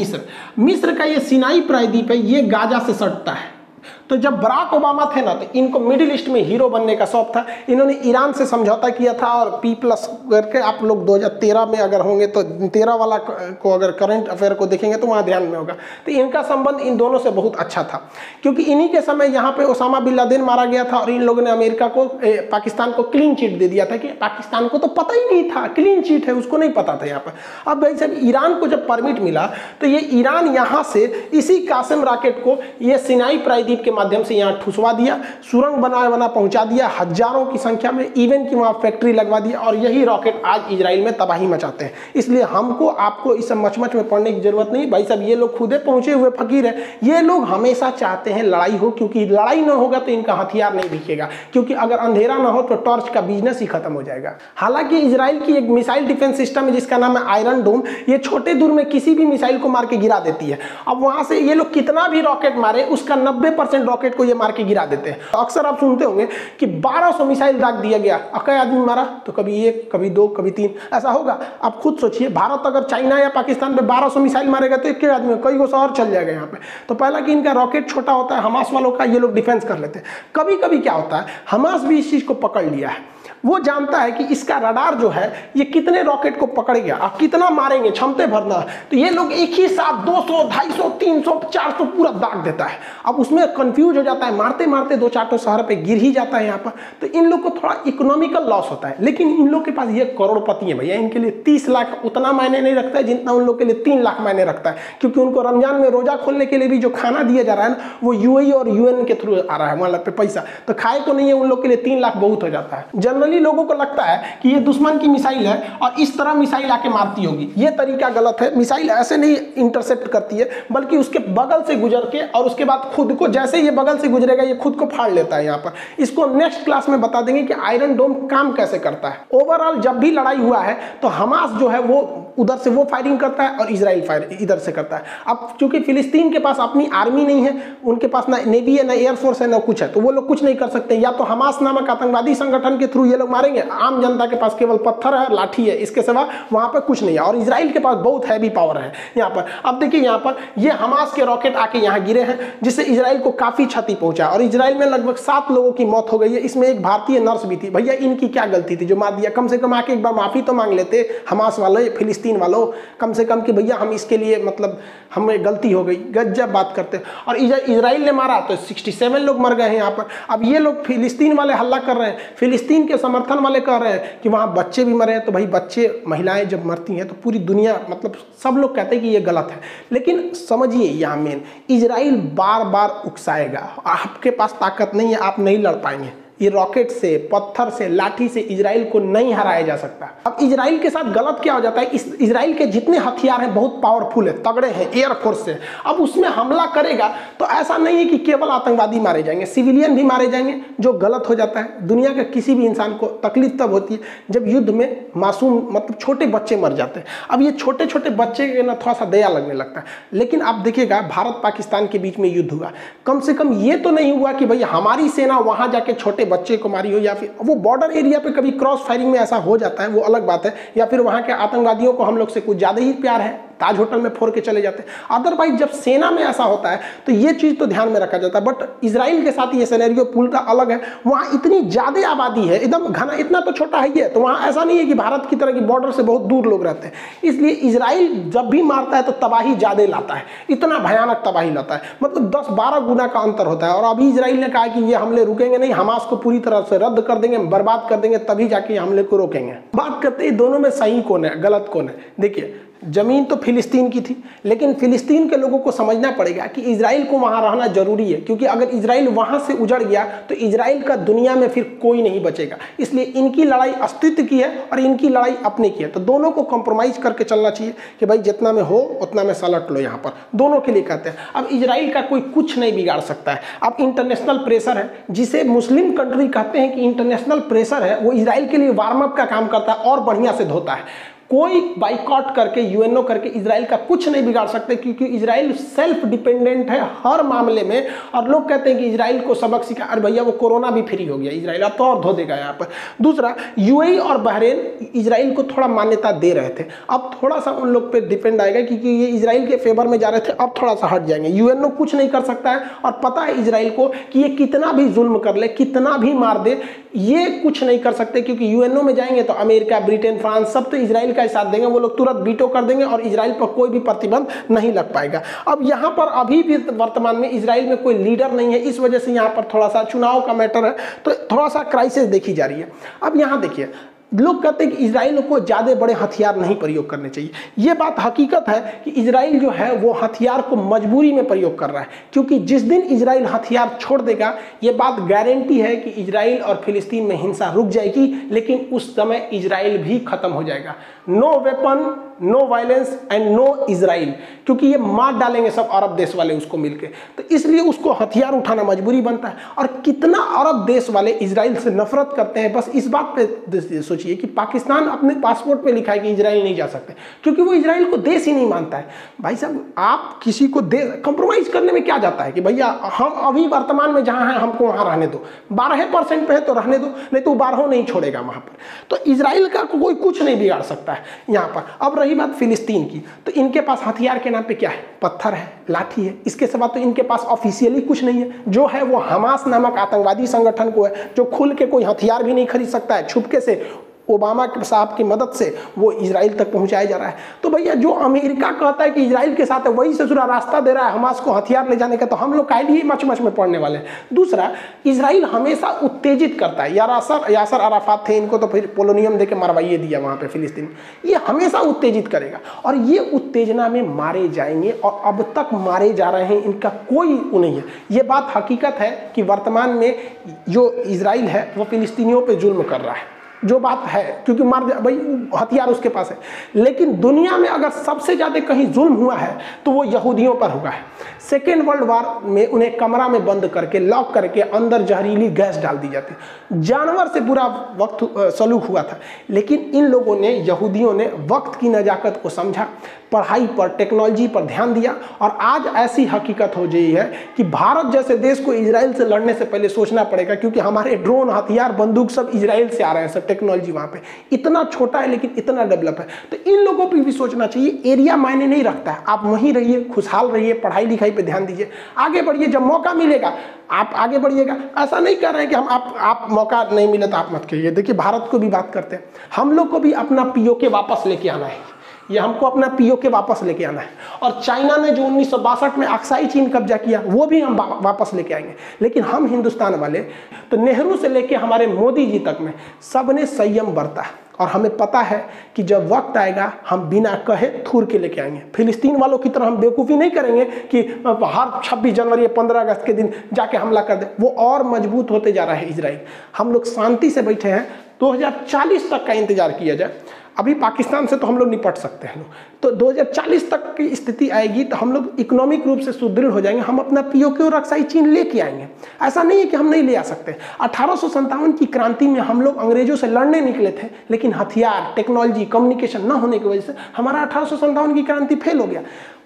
मिस्र का ये सिनाई प्रायद्वीप है, ये गाजा से सटता है। तो जब बराक ओबामा थे ना, तो इनको मिडिल ईस्ट में हीरो बनने का शौक था। इन्होंने ईरान से समझौता किया था और P+ करके, आप लोग 2013 में अगर होंगे तो 13 वाला को अगर करंट अफेयर को देखेंगे तो वहाँ ध्यान में होगा। तो इनका संबंध इन दोनों से बहुत अच्छा था, क्योंकि इन्हीं के समय यहाँ पे ओसामा बिन लादेन मारा गया था और इन लोगों ने अमेरिका को पाकिस्तान को क्लीन चिट दे दिया था, कि पाकिस्तान को तो पता ही नहीं था क्लीन चिट है, उसको नहीं पता था यहाँ पर। अब भाई साहब ईरान को जब परमिट मिला तो ये ईरान यहाँ से इसी कासिम रॉकेट को ये सिनाई प्रायद्वीप के माध्यम से यहाँ ठुसवा दिया, सुरंग बना पहुंचा दिया हजारों की संख्या में, इवन की वहाँ फैक्ट्री लगवा दिया, और यही रॉकेट आज इजराइल में तबाही मचाते हैं। इसलिए हमको आपको इस मचमच में पड़ने की जरूरत नहीं भाई साहब, ये लोग खुदे पहुंचे हुए फकीर है। ये लोग हमेशा चाहते हैं लड़ाई हो, क्योंकि लड़ाई ना होगा तो इनका हथियार नहीं दिखेगा, क्योंकि अगर अंधेरा ना हो तो टॉर्च का बिजनेस ही खत्म हो जाएगा। हालांकि इजराइल की एक मिसाइल डिफेंस सिस्टम है जिसका नाम है आयरन डोम, ये छोटे दूर में किसी भी मिसाइल को मार के गिरा देती है। अब वहां से ये लोग कितना भी रॉकेट मारे उसका 90% रॉकेट को ये मार के गिरा देते हैं। अक्सर आप सुनते होंगे कि 1200 मिसाइल दाग दिया गया, कई आदमी मारा तो कभी 1 कभी 2 कभी 3 ऐसा होगा। आप खुद सोचिए, भारत अगर चाइना या पाकिस्तान पे 1200 मिसाइल मारेगा तो एक आदमी कई गो शहर चल जाएगा यहाँ पे। तो पहला कि इनका रॉकेट छोटा होता है, हमास वालों का, ये लोग डिफेंस कर लेते हैं। कभी कभी क्या होता है, हमास भी इस चीज को पकड़ लिया है, वो जानता है कि इसका रडार जो है ये कितने रॉकेट को पकड़ गया, आप कितना मारेंगे, क्षमता भरना, तो ये लोग एक ही साथ 200 250 300 400 पूरा दाग देता है। अब उसमें कंफ्यूज हो जाता है, मारते मारते 2-4 शहर पे गिर ही जाता है यहाँ पर। तो इन लोग को थोड़ा इकोनॉमिकल लॉस होता है, लेकिन इन लोग के पास ये करोड़पति है भैया, इनके लिए 30 लाख उतना मायने नहीं रखता है जितना उन लोग के लिए 3 लाख मायने रखता है, क्योंकि उनको रमजान में रोजा खोलने के लिए भी जो खाना दिया जा रहा है ना, वो यूएई और यूएन के थ्रू आ रहा है वहां पे पैसा, तो खाए को नहीं है उन लोग के लिए 3 लाख बहुत हो जाता है। जनरली लोगों को लगता है कि ये दुश्मन की मिसाइल है और इस तरह मिसाइल आके मारती होगी, ये तरीका गलत है। मिसाइल ऐसे नहीं इंटरसेप्ट करती है, बल्कि उसके बगल से गुजर के और उसके बाद खुद को, जैसे ये बगल से गुजरेगा ये खुद को फाड़ लेता है यहाँ पर। इसको नेक्स्ट क्लास में बता देंगे कि आयरन डोम काम कैसे करता है। ओवरऑल जब भी लड़ाई हुआ है तो हमास जो है वो उधर से वो फायरिंग करता है और इजराइल फायर इधर से करता है। अब चूंकि फिलिस्तीन के पास अपनी आर्मी नहीं है, उनके पास ना नेवी है, ना एयरफोर्स है, ना कुछ है, तो वो लोग कुछ नहीं कर सकते। या तो हमास नामक आतंकवादी संगठन के थ्रू ये लोग मारेंगे, आम जनता के पास केवल पत्थर है, लाठी है, इसके सिवा वहां पर कुछ नहीं है। और इजराइल के पास बहुत हैवी पावर है यहाँ पर। अब देखिए यहाँ पर ये हमास के रॉकेट आके यहाँ गिरे हैं, जिससे इजराइल को काफी क्षति पहुंचा और इजराइल में लगभग 7 लोगों की मौत हो गई है। इसमें एक भारतीय नर्स भी थी। भैया इनकी क्या गलती थी जो मार दिया? कम से कम आके एक बार माफी तो मांग लेते हमास वाले, फिलिस्तीन वालों, कम से कम कि भैया हम इसके लिए मतलब हमें गलती हो गई। गजब बात करते। और इजराइल ने मारा तो 67 लोग मर गए हैं यहाँ पर। अब ये लोग फिलिस्तीन वाले हल्ला कर रहे हैं, फिलिस्तीन के समर्थन वाले कह रहे हैं कि वहाँ बच्चे भी मरे हैं। तो भाई बच्चे, महिलाएं जब मरती हैं तो पूरी दुनिया, मतलब सब लोग कहते हैं कि ये गलत है। लेकिन समझिए यहाँ मेन, इजराइल बार बार उकसाएगा, आपके पास ताकत नहीं है, आप नहीं लड़ पाएंगे। ये रॉकेट से, पत्थर से, लाठी से इजराइल को नहीं हराया जा सकता। अब इजराइल के साथ गलत क्या हो जाता है, इस इजराइल के जितने हथियार हैं बहुत पावरफुल है, तगड़े हैं, एयरफोर्स से। अब उसमें हमला करेगा तो ऐसा नहीं है कि केवल आतंकवादी मारे जाएंगे, सिविलियन भी मारे जाएंगे, जो गलत हो जाता है। दुनिया के किसी भी इंसान को तकलीफ तब होती है जब युद्ध में मासूम, मतलब छोटे बच्चे मर जाते हैं। अब ये छोटे छोटे बच्चे के ना थोड़ा सा दया लगने लगता है। लेकिन आप देखिएगा भारत पाकिस्तान के बीच में युद्ध हुआ, कम से कम ये तो नहीं हुआ कि भाई हमारी सेना वहां जाके छोटे बच्चे को मारी हो, या फिर वो बॉर्डर एरिया पे कभी क्रॉस फायरिंग में ऐसा हो जाता है, वो अलग बात है। या फिर वहां के आतंकवादियों को हम लोग से कुछ ज्यादा ही प्यार है, ताज होटल में फोड़ के चले जाते हैं। अदरवाइज जब सेना में ऐसा होता है तो ये चीज तो ध्यान में रखा जाता है। बट इजराइल के साथ ये सिनेरियो पूरा अलग है। वहां इतनी ज्यादा आबादी है, एकदम घना, इतना तो छोटा है, तो वहां ऐसा नहीं है कि भारत की तरह की बॉर्डर से बहुत दूर लोग रहते हैं। इसलिए इजराइल जब भी मारता है तो तबाही ज्यादा लाता है, इतना भयानक तबाही लाता है, मतलब 10-12 गुना का अंतर होता है। और अभी इजराइल ने कहा कि ये हमले रुकेंगे नहीं, हमास को पूरी तरह से रद्द कर देंगे, बर्बाद कर देंगे, तभी जाके हमले को रोकेंगे। बात करते हैं दोनों में सही कौन है, गलत कौन है। देखिए जमीन तो फिलिस्तीन की थी, लेकिन फिलिस्तीन के लोगों को समझना पड़ेगा कि इजराइल को वहां रहना जरूरी है, क्योंकि अगर इजराइल वहां से उजड़ गया तो इजराइल का दुनिया में फिर कोई नहीं बचेगा। इसलिए इनकी लड़ाई अस्तित्व की है और इनकी लड़ाई अपने की है। तो दोनों को कॉम्प्रोमाइज करके चलना चाहिए कि भाई जितना में हो उतना में सलट लो। यहाँ पर दोनों के लिए कहते हैं। अब इजराइल का कोई कुछ नहीं बिगाड़ सकता है। अब इंटरनेशनल प्रेशर है, जिसे मुस्लिम कंट्री कहते हैं कि इंटरनेशनल प्रेशर है, वो इजराइल के लिए वार्म अप का काम करता है और बढ़िया से धोता है। कोई बाइकआउट करके, यूएनओ करके इजराइल का कुछ नहीं बिगाड़ सकते, क्योंकि इजराइल सेल्फ डिपेंडेंट है हर मामले में। और लोग कहते हैं कि इजराइल को सबक सिखा, अरे भैया वो कोरोना भी फ्री हो गया, इजराइल अब तो और धो देगा यहाँ पर। दूसरा, यूएई और बहरीन इजराइल को थोड़ा मान्यता दे रहे थे, अब थोड़ा सा उन लोग पे डिपेंड आएगा, क्योंकि ये इजराइल के फेवर में जा रहे थे, अब थोड़ा सा हट जाएंगे। यूएनओ कुछ नहीं कर सकता है, और पता है इजराइल को कि ये कितना भी जुल्म कर ले, कितना भी मार दे, ये कुछ नहीं कर सकते, क्योंकि यूएनओ में जाएंगे तो अमेरिका, ब्रिटेन, फ्रांस सब तो इजराइल का साथ देंगे, वो लोग तुरंत वीटो कर देंगे और इजराइल पर कोई भी प्रतिबंध नहीं लग पाएगा। अब यहाँ पर अभी भी वर्तमान में इजराइल में कोई लीडर नहीं है, इस वजह से यहाँ पर थोड़ा सा चुनाव का मैटर है, तो थोड़ा सा क्राइसिस देखी जा रही है। अब यहाँ देखिए, लोग कहते हैं कि इजराइल को ज़्यादा बड़े हथियार नहीं प्रयोग करने चाहिए। ये बात हकीकत है कि इजराइल जो है वो हथियार को मजबूरी में प्रयोग कर रहा है, क्योंकि जिस दिन इजराइल हथियार छोड़ देगा, ये बात गारंटी है कि इजराइल और फिलिस्तीन में हिंसा रुक जाएगी, लेकिन उस समय इजराइल भी खत्म हो जाएगा। No weapon, no violence and no Israel, क्योंकि ये मार डालेंगे सब अरब देश वाले उसको मिलके। तो इसलिए उसको हथियार उठाना मजबूरी बनता है। और कितना अरब देश वाले इजराइल से नफरत करते हैं, बस इस बात पे सोचिए कि पाकिस्तान अपने पासपोर्ट पे लिखा है कि इजराइल नहीं जा सकते, क्योंकि वो इजराइल को देश ही नहीं मानता है। भाई साहब, आप किसी को कंप्रोमाइज करने में क्या जाता है कि भैया हम अभी वर्तमान में जहां हैं हमको वहां रहने दो, 12% पे है तो रहने दो, नहीं तो 12 नहीं छोड़ेगा वहां पर। तो इजराइल का कोई कुछ नहीं बिगाड़ सकता है यहाँ पर। अब रही बात फिलिस्तीन की, तो इनके पास हथियार के नाम पे क्या है? पत्थर है, लाठी है, इसके सिवा तो इनके पास ऑफिशियली कुछ नहीं है। जो है वो हमास नामक आतंकवादी संगठन को है, जो खुल के कोई हथियार भी नहीं खरीद सकता है, छुपके से ओबामा साहब की मदद से वो इजराइल तक पहुंचाया जा रहा है। तो भैया जो अमेरिका कहता है कि इजराइल के साथ है, वही ससुरा रास्ता दे रहा है हमास को हथियार ले जाने का, तो हम लोग काहे लिए मच मच में पड़ने वाले हैं। दूसरा, इजराइल हमेशा उत्तेजित करता है। यासर अराफात थे, इनको तो फिर पोलोनियम देके मरवाइए दिया वहाँ पे फिलिस्तीन। ये हमेशा उत्तेजित करेगा और ये उत्तेजना में मारे जाएंगे और अब तक मारे जा रहे हैं, इनका कोई नहीं है। ये बात हकीकत है कि वर्तमान में जो इजराइल है वो फिलिस्तीनियों पे जुल्म कर रहा है, जो बात है, क्योंकि भाई हथियार उसके पास है। लेकिन दुनिया में अगर सबसे ज़्यादा कहीं जुल्म हुआ है तो वो यहूदियों पर हुआ है। सेकेंड वर्ल्ड वार में उन्हें कमरा में बंद करके, लॉक करके अंदर जहरीली गैस डाल दी जाती, जानवर से बुरा वक्त सलूक हुआ था। लेकिन इन लोगों ने, यहूदियों ने वक्त की नजाकत को समझा, पढ़ाई पर, टेक्नोलॉजी पर ध्यान दिया और आज ऐसी हकीकत हो गई है कि भारत जैसे देश को इजराइल से लड़ने से पहले सोचना पड़ेगा, क्योंकि हमारे ड्रोन, हथियार, बंदूक सब इजराइल से आ रहे हैं, सब टेक्नोलॉजी वहाँ पे इतना छोटा है लेकिन इतना डेवलप है। तो इन लोगों पर भी सोचना चाहिए, एरिया मायने नहीं रखता है, आप वहीं रहिए, खुशहाल रहिए, पढ़ाई लिखाई पे ध्यान दीजिए, आगे बढ़िए, जब मौका मिलेगा आप आगे बढ़िएगा। ऐसा नहीं कर रहे हैं कि हम आप मौका नहीं मिले तो आप मत करिए। देखिए भारत को भी बात करते हैं, हम लोग को भी अपना पीओके वापस लेके आना है, ये हमको अपना पीओके वापस लेके आना है। और चाइना ने जो 1962 में अक्साई चीन कब्जा किया वो भी हम वापस लेके आएंगे। लेकिन हम हिंदुस्तान वाले तो नेहरू से लेके हमारे मोदी जी तक में सब ने संयम बरता है और हमें पता है कि जब वक्त आएगा हम बिना कहे थूर के लेके आएंगे। फिलिस्तीन वालों की तरह हम बेवकूफ़ी नहीं करेंगे कि हर 26 जनवरी या 15 अगस्त के दिन जाके हमला कर दे। वो और मजबूत होते जा रहा है इजराइल। हम लोग शांति से बैठे हैं, 2040 तक का इंतजार किया जाए। अभी पाकिस्तान से तो हम लोग निपट सकते हैं, तो 2040 तक की स्थिति आएगी तो हम लोग इकोनॉमिक रूप से सुदृढ़ हो जाएंगे, हम अपना पीओके और अक्साई चीन लेके आएंगे। ऐसा नहीं है कि हम नहीं ले आ सकते। 1857 की क्रांति में हम लोग अंग्रेजों से लड़ने निकले थे, लेकिन हथियार, टेक्नोलॉजी, कम्युनिकेशन न होने की वजह से हमारा 1857 की क्रांति फेल हो गया।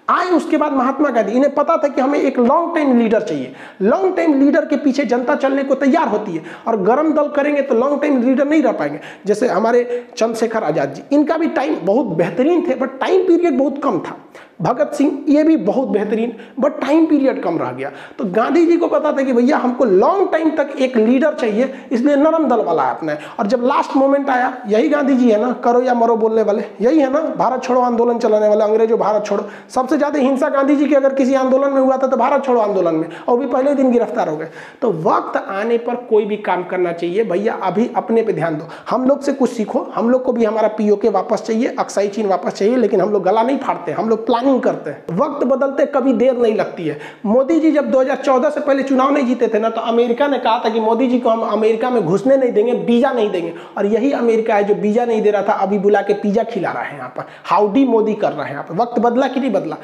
आए उसके बाद महात्मा गांधी, इन्हें पता था कि हमें एक लॉन्ग टाइम लीडर चाहिए। लॉन्ग टाइम लीडर के पीछे जनता चलने को तैयार होती है और गरम दल करेंगे तो लॉन्ग टाइम लीडर नहीं रह पाएंगे। जैसे हमारे चंद्रशेखर आजाद जी, इनका भी टाइम बहुत बेहतरीन थे बट टाइम पीरियड बहुत कम था। भगत सिंह, ये भी बहुत बेहतरीन बट टाइम पीरियड कम रह गया। तो गांधी जी को पता था कि भैया हमको लॉन्ग टाइम तक एक लीडर चाहिए, इसलिए नरम दल वाला अपना। और जब लास्ट मोमेंट आया, यही गांधी जी है ना, करो या मरो बोलने वाले, यही है ना, भारत छोड़ो आंदोलन चलाने वाले, अंग्रेजों भारत छोड़ो। सबसे ज्यादा हिंसा गांधी जी की अगर किसी आंदोलन में हुआ था तो भारत छोड़ो आंदोलन में, और भी पहले दिन गिरफ्तार हो गए। तो वक्त आने पर कोई भी काम करना चाहिए भैया, अभी अपने पे ध्यान दो। हम लोग से कुछ सीखो, हम लोग को भी हमारा पीओके वापस चाहिए, अक्साई चीन वापस चाहिए, लेकिन हम लोग गला नहीं फाड़ते, हम लोग प्लानिंग करते हैं। वक्त बदलते कभी देर नहीं लगती है। मोदी जी जब 2014 से पहले चुनाव नहीं जीते थे ना, तो अमेरिका ने कहा था कि मोदी जी को हम अमेरिका में घुसने नहीं देंगे, वीजा नहीं देंगे। और यही अमेरिका है जो वीजा नहीं दे रहा था, अभी बुला के पिज्जा खिला रहा है यहाँ पर, हाउडी मोदी कर रहा है यहाँ पर। वक्त बदला कि नहीं बदला?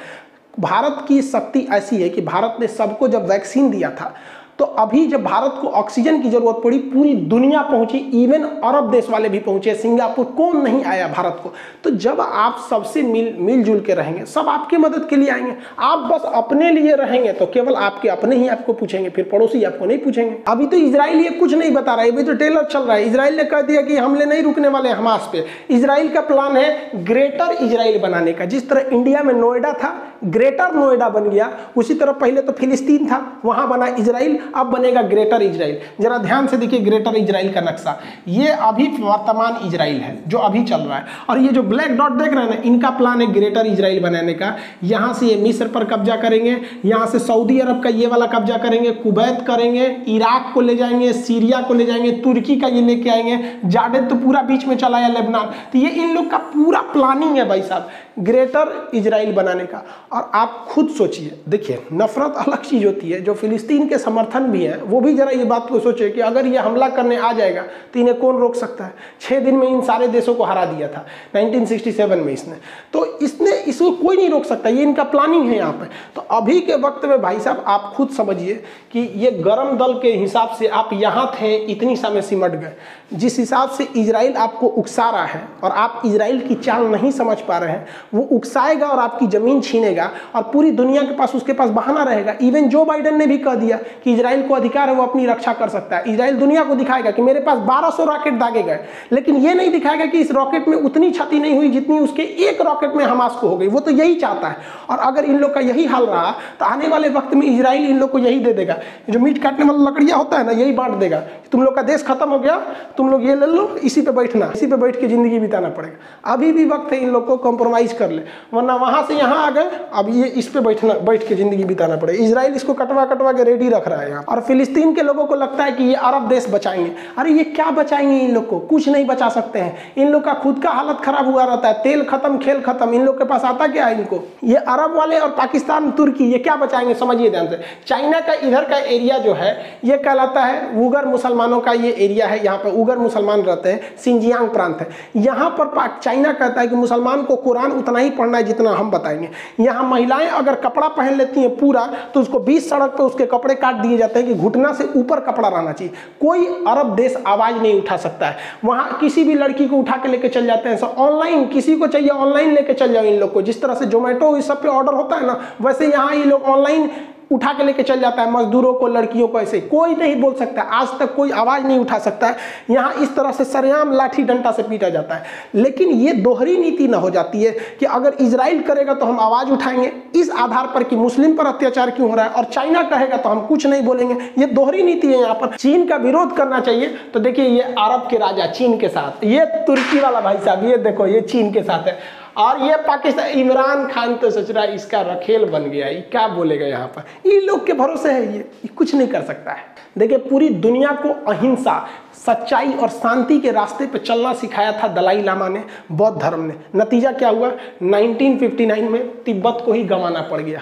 भारत की शक्ति ऐसी है कि भारत ने सबको जब वैक्सीन दिया था, तो अभी जब भारत को ऑक्सीजन की जरूरत पड़ी, पूरी दुनिया पहुंची, इवन अरब देश वाले भी पहुंचे, सिंगापुर, कौन नहीं आया भारत को। तो जब आप सबसे मिलजुल के रहेंगे, सब आपकी मदद के लिए आएंगे। आप बस अपने लिए रहेंगे तो केवल आपके अपने ही आपको पूछेंगे, फिर पड़ोसी आपको नहीं पूछेंगे। अभी तो इजराइल ये कुछ नहीं बता रहा है, अभी तो ट्रेलर चल रहा है। इजराइल ने कह दिया कि हमले नहीं रुकने वाले हमास पे। इजराइल का प्लान है ग्रेटर इजराइल बनाने का। जिस तरह इंडिया में नोएडा था, ग्रेटर नोएडा बन गया, उसी तरह पहले तो फिलिस्तीन था, वहां बना इजराइल, अब बनेगा ग्रेटर इजराइल। जरा ध्यान से देखिए ग्रेटर इजराइल का नक्शा, ये अभी वर्तमान इजराइल है जो अभी चल रहा है। और ये जो ब्लैक डॉट देख रहे हैं ना, इनका प्लान है ग्रेटर इजराइल बनाने का। यहाँ से ये मिस्र पर कब्जा करेंगे, यहाँ से सऊदी अरब का ये वाला कब्जा करेंगे, कुवैत करेंगे, इराक को ले जाएंगे, सीरिया को ले जाएंगे, तुर्की का ये लेके आएंगे, जार्डन तो पूरा बीच में चला है, लेबनान। तो ये इन लोग का पूरा प्लानिंग है भाई साहब, ग्रेटर इजराइल बनाने का। और आप खुद सोचिए, देखिए नफरत अलग चीज होती है, जो फिलिस्तीन के समर्थन भी है वो भी जरा ये बात को सोचे कि अगर ये हमला करने आ जाएगा तो इन्हें कौन रोक सकता है। 6 दिन में इन सारे देशों को हरा दिया था 1967 में इसने, तो इसको कोई नहीं रोक सकता, ये इनका प्लानिंग है यहाँ पे। तो अभी के वक्त में भाई साहब आप खुद समझिए कि ये गरम दल के हिसाब से आप यहाँ थे, इतनी समय सिमट गए। जिस हिसाब से इजराइल आपको उकसा रहा है और आप इजराइल की चाल नहीं समझ पा रहे हैं, वो उकसाएगा और आपकी ज़मीन छीनेगा और पूरी दुनिया के पास उसके पास बहाना रहेगा। इवन जो बाइडेन ने भी कह दिया कि इजराइल को अधिकार है, वो अपनी रक्षा कर सकता है। इजराइल दुनिया को दिखाएगा कि मेरे पास 1200 रॉकेट दागे गए, लेकिन ये नहीं दिखाएगा कि इस रॉकेट में उतनी क्षति नहीं हुई जितनी उसके एक रॉकेट में हमास को हो गई। वो तो यही चाहता है। और अगर इन लोग का यही हाल रहा तो आने वाले वक्त में इजराइल इन लोग को यही दे देगा, जो मीट काटने वाला लकड़ियाँ होता है ना, यही बांट देगा। तुम लोग का देश खत्म हो गया, तुम लोग ये ले लो, इसी पे बैठना, इसी पे बैठ के जिंदगी बिताना पड़ेगा। अभी भी वक्त है इन लोग को कॉम्प्रोमाइज कर ले, वरना वहां से यहाँ आ गए, अब ये इस पे बैठ के जिंदगी बिताना पड़ेगा। इजराइल इसको कटवा कटवा के रेडी रख रहा है यहाँ। और फिलिस्तीन के लोगों को लगता है कि ये अरब देश बचाएंगे। अरे ये क्या बचाएंगे? इन लोग को कुछ नहीं बचा सकते हैं। इन लोग का खुद का हालत खराब हुआ रहता है, तेल खत्म, खेल खत्म। इन लोग के पास आता क्या है? इनको ये अरब वाले और पाकिस्तान, तुर्की, ये क्या बचाएंगे? समझिए ध्यान से। चाइना का इधर का एरिया जो है ये कहलाता है उगर मुसलमानों का ये एरिया है। यहाँ पर उगर मुसलमान रहते हैं, सिंजियांग प्रांत है। यहाँ पर चाइना कहता है कि मुसलमान को कुरान उतना ही पढ़ना है जितना हम बताएंगे। यहाँ महिलाएं अगर कपड़ा पहन लेती हैं पूरा, तो उसको 20 सड़क पर उसके कपड़े काट दिए जाते हैं कि घुटना से ऊपर कपड़ा रहना चाहिए। कोई अरब देश आवाज नहीं उठा सकता है। वहाँ किसी भी लड़की को उठा के लेके चल जाते हैं। ऑनलाइन किसी को चाहिए ऑनलाइन लेके चल जाओ इन लोग को। जिस तरह से जोमेटो इस सब पे ऑर्डर होता है ना, वैसे यहाँ ये लोग ऑनलाइन उठा के लेके चल जाता है मजदूरों को, लड़कियों को। ऐसे कोई नहीं बोल सकता, आज तक कोई आवाज नहीं उठा सकता है। यहाँ इस तरह से सरेआम लाठी डंडा से पीटा जाता है। लेकिन ये दोहरी नीति ना हो जाती है कि अगर इजराइल करेगा तो हम आवाज उठाएंगे इस आधार पर कि मुस्लिम पर अत्याचार क्यों हो रहा है, और चाइना कहेगा तो हम कुछ नहीं बोलेंगे। ये दोहरी नीति है यहाँ पर। चीन का विरोध करना चाहिए तो देखिए ये अरब के राजा चीन के साथ, ये तुर्की वाला भाई साहब, ये देखो ये चीन के साथ है, और ये पाकिस्तान, इमरान खान तो सोच रहा है इसका रखेल बन गया, ये क्या बोलेगा यहाँ पर। इन लोग के भरोसे है, ये कुछ नहीं कर सकता है। देखिए पूरी दुनिया को अहिंसा, सच्चाई और शांति के रास्ते पे चलना सिखाया था दलाई लामा ने, बौद्ध धर्म ने। नतीजा क्या हुआ? 1959 में तिब्बत को ही गंवाना पड़ गया।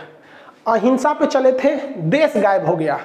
अहिंसा पे चले थे, देश गायब हो गया।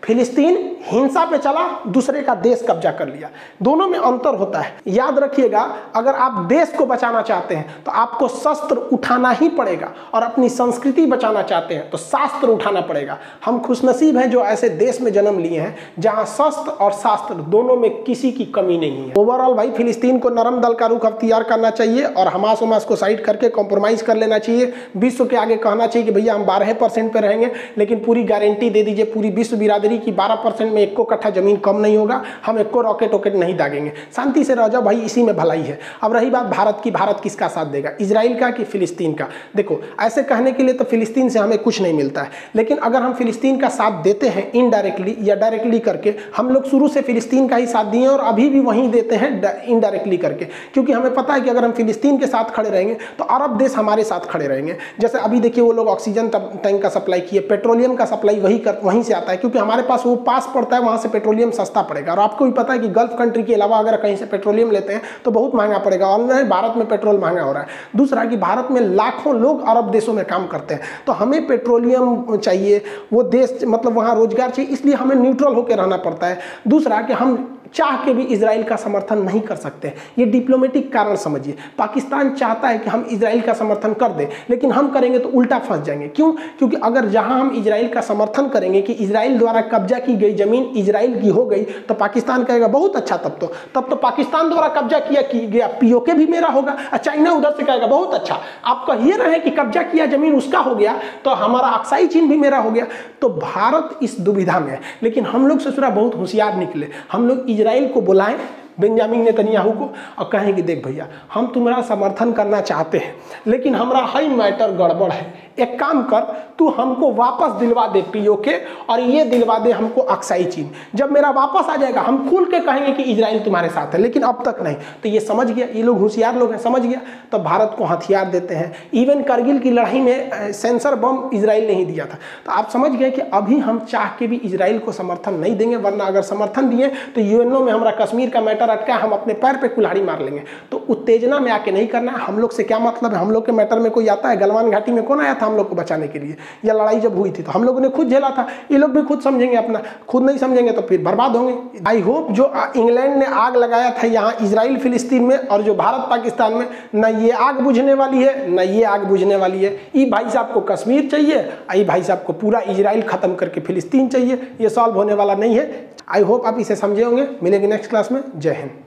फिलिस्तीन हिंसा पे चला, दूसरे का देश कब्जा कर लिया। दोनों में अंतर होता है, याद रखिएगा। अगर आप देश को बचाना चाहते हैं तो आपको शस्त्र उठाना ही पड़ेगा, और अपनी संस्कृति बचाना चाहते हैं तो शास्त्र उठाना पड़ेगा। हम खुशनसीब हैं जो ऐसे देश में जन्म लिए हैं जहां शस्त्र और शास्त्र दोनों में किसी की कमी नहीं है। ओवरऑल भाई फिलिस्तीन को नरम दल का रुख अख्तियार करना चाहिए और हमास उमास को साइड करके कॉम्प्रोमाइज कर लेना चाहिए। विश्व के आगे कहना चाहिए कि भैया हम 12% पे रहेंगे, लेकिन पूरी गारंटी दे दीजिए पूरी विश्व बिरादरी की 12% में 1 कट्ठा जमीन कम नहीं होगा, हम 1 रॉकेट वॉकेट नहीं दागेंगे, शांति से रह जाओ भाई, इसी में भलाई है। अब रही बात भारत की, भारत किसका साथ देगा, इजराइल का कि फिलिस्तीन का? देखो ऐसे कहने के लिए तो फिलिस्तीन से हमें कुछ नहीं मिलता है, लेकिन अगर हम फिलिस्तीन का साथ देते हैं इनडायरेक्टली या डायरेक्टली करके, हम लोग शुरू से फिलिस्तीन का ही साथ दिए और अभी भी वहीं देते हैं इनडायरेक्टली करके, क्योंकि हमें पता है कि अगर हम फिलिस्तीन के साथ खड़े रहेंगे तो अरब देश हमारे साथ खड़े रहेंगे। जैसे अभी देखिए वो लोग ऑक्सीजन टैंक का सप्लाई किए, पेट्रोलियम का सप्लाई वहीं से आता है, क्योंकि हमारे पास वो पास पड़ता है, वहां से पेट्रोलियम सस्ता पड़ेगा। और आपको भी पता है कि गल्फ कंट्री के अलावा अगर कहीं से पेट्रोलियम लेते हैं तो बहुत महंगा पड़ेगा, और भारत में पेट्रोल महंगा हो रहा है। दूसरा कि भारत में लाखों लोग अरब देशों में काम करते हैं, तो हमें पेट्रोलियम चाहिए, वो देश मतलब वहाँ रोजगार चाहिए, इसलिए हमें न्यूट्रल होकर रहना पड़ता है। दूसरा कि हम चाह के भी इजराइल का समर्थन नहीं कर सकते, ये डिप्लोमेटिक कारण समझिए। पाकिस्तान चाहता है कि हम इजराइल का समर्थन कर दें, लेकिन हम करेंगे तो उल्टा फंस जाएंगे। क्यों? क्योंकि अगर जहां हम इजराइल का समर्थन करेंगे कि इजराइल द्वारा कब्जा की गई जमीन इजराइल की हो गई, तो पाकिस्तान कहेगा बहुत अच्छा, तब तो पाकिस्तान द्वारा कब्जा किया गया पीओके भी मेरा होगा। और चाइना उधर से कहेगा बहुत अच्छा, आप कहिए रहे कि कब्जा किया जमीन उसका हो गया, तो हमारा अक्साई चीन भी मेरा हो गया। तो भारत इस दुविधा में है, लेकिन हम लोग ससुरा बहुत होशियार निकले। हम लोग इजराइल को बुलाएं, बेंजामिन नेतन्याहू को, और कहें कि देख भैया हम तुम्हारा समर्थन करना चाहते हैं, लेकिन हमारा हाई मैटर गड़बड़ है, एक काम कर, तू हमको वापस दिलवा दे पीओके, और ये दिलवा दे हमको अक्साई चीन। जब मेरा वापस आ जाएगा हम खुल के कहेंगे कि इजराइल तुम्हारे साथ है, लेकिन अब तक नहीं। तो ये समझ गया, ये लोग होशियार लोग हैं, समझ गया, तो भारत को हथियार देते हैं। इवन करगिल की लड़ाई में सेंसर बम इजराइल ने ही दिया था। तो आप समझ गए कि अभी हम चाह के भी इजराइल को समर्थन नहीं देंगे, वरना अगर समर्थन दिए तो यूएनओ में हमारा कश्मीर का मैटर अटका, हम अपने पैर पे कुल्हाड़ी मार लेंगे। तो उत्तेजना में आके नहीं करना है। हम लोग से क्या मतलब है? हम लोग के मैटर में कोई आता है? गलवान घाटी में कौन आया था हम लोग को बचाने के लिए? या लड़ाई जब हुई थी तो हम लोगों ने खुद झेला था, ये लोग भी खुद समझेंगे अपना, खुद नहीं समझेंगे तो फिर बर्बाद होंगे। आई होप जो इंग्लैंड ने आग लगाया था यहाँ इजराइल फिलिस्तीन में, और जो भारत पाकिस्तान में, न ये आग बुझने वाली है न ये आग बुझने वाली है। ये भाई साहब को कश्मीर चाहिए, ये भाई साहब को पूरा इजराइल खत्म करके फिलिस्तीन चाहिए, ये सॉल्व होने वाला नहीं है। आई होप आप इसे समझे होंगे। मिलेंगे नेक्स्ट क्लास में। जय हिंद।